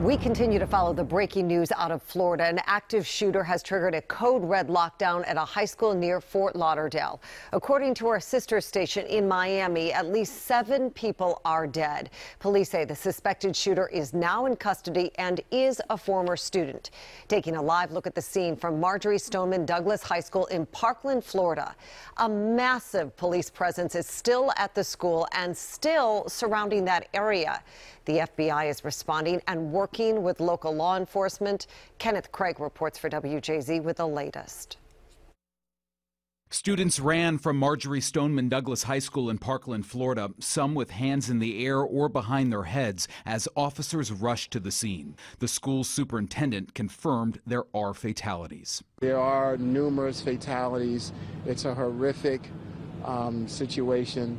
We continue to follow the breaking news out of Florida. An active shooter has triggered a code red lockdown at a high school near Fort Lauderdale. According to our sister station in Miami, at least 7 people are dead. Police say the suspected shooter is now in custody and is a former student. Taking a live look at the scene from Marjorie Stoneman Douglas High School in Parkland, Florida. A massive police presence is still at the school and still surrounding that area. The FBI is responding and working with local law enforcement. Kenneth Craig reports for WJZ with the latest. Students ran from Marjorie Stoneman Douglas High School in Parkland, Florida, some with hands in the air or behind their heads as officers rushed to the scene. The school's superintendent confirmed there are fatalities. There are numerous fatalities. It's a horrific situation.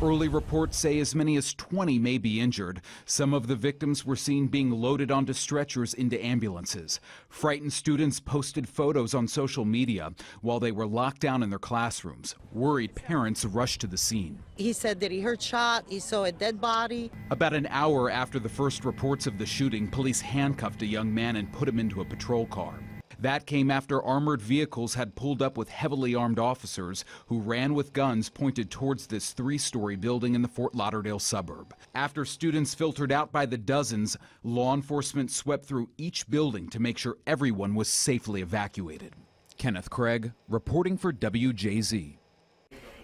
Early reports say as many as 20 may be injured. Some of the victims were seen being loaded onto stretchers into ambulances. Frightened students posted photos on social media while they were locked down in their classrooms. Worried parents rushed to the scene. He said that he heard shot, he saw a dead body. About an hour after the first reports of the shooting, police handcuffed a young man and put him into a patrol car. That came after armored vehicles had pulled up with heavily armed officers who ran with guns pointed towards this 3-story building in the Fort Lauderdale suburb. After students filtered out by the dozens, law enforcement swept through each building to make sure everyone was safely evacuated. Kenneth Craig, reporting for WJZ.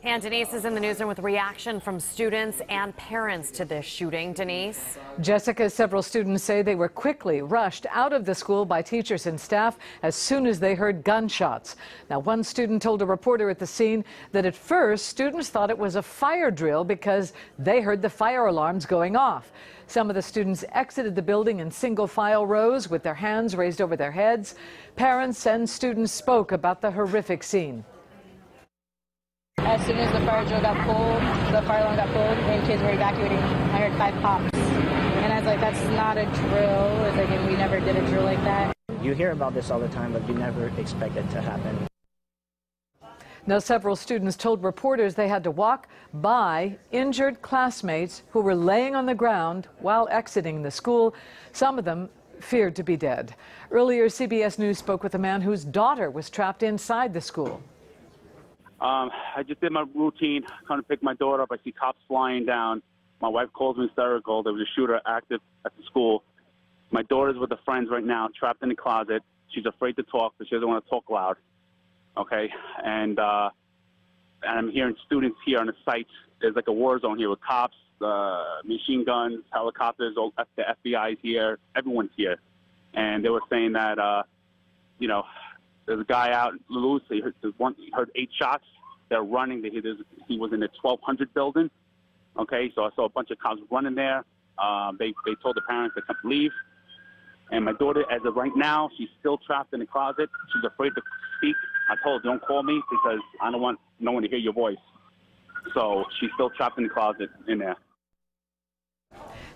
And Denise is in the newsroom with reaction from students and parents to this shooting. Denise? Jessica, several students say they were quickly rushed out of the school by teachers and staff as soon as they heard gunshots. Now, one student told a reporter at the scene that at first students thought it was a fire drill because they heard the fire alarms going off. Some of the students exited the building in single file rows with their hands raised over their heads. Parents and students spoke about the horrific scene. As soon as the fire drill got pulled, the fire alarm got pulled, and kids were evacuating, I heard 5 pops. And I was like, that's not a drill. It's like, we never did a drill like that. You hear about this all the time, but you never expect it to happen. Now, several students told reporters they had to walk by injured classmates who were laying on the ground while exiting the school. Some of them feared to be dead. Earlier, CBS News spoke with a man whose daughter was trapped inside the school. I just did my routine, kind of pick my daughter up. I see cops flying down. My wife calls me hysterical. There was a shooter active at the school. My daughter's with her friends right now, trapped in the closet. She's afraid to talk because she doesn't want to talk loud. Okay, and I'm hearing students here on the site. There's like a war zone here with cops, machine guns, helicopters. The FBI's here. Everyone's here, and they were saying that there's a guy out loose. He heard 8 shots. They're running. He was in the 1200 building. Okay, so I saw a bunch of cops running there. They told the parents to come leave. And my daughter, as of right now, she's still trapped in the closet. She's afraid to speak. I told her, don't call me because I don't want no one to hear your voice. So she's still trapped in the closet in there.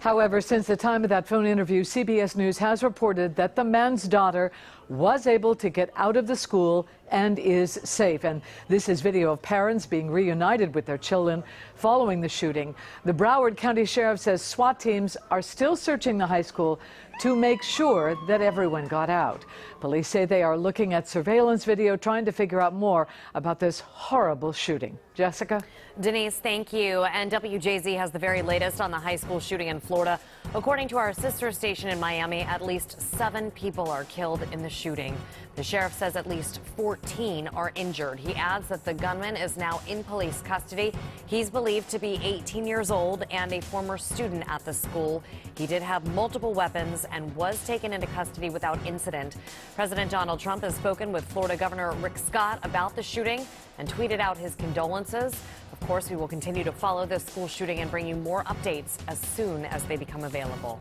However, since the time of that phone interview, CBS News has reported that the man's daughter was able to get out of the school and is safe. And this is video of parents being reunited with their children following the shooting. The Broward County Sheriff says SWAT teams are still searching the high school to make sure that everyone got out. Police say they are looking at surveillance video, trying to figure out more about this horrible shooting. Jessica? Denise, thank you. And WJZ has the very latest on the high school shooting in Florida. According to our sister station in Miami, at least 7 people are killed in the shooting. The sheriff says at least 14 are injured. He adds that the gunman is now in police custody. He's believed to be 18 years old and a former student at the school. He did have multiple weapons and was taken into custody without incident. President Donald Trump has spoken with Florida Governor Rick Scott about the shooting and tweeted out his condolences. Of course, we will continue to follow this school shooting and bring you more updates as soon as they become available.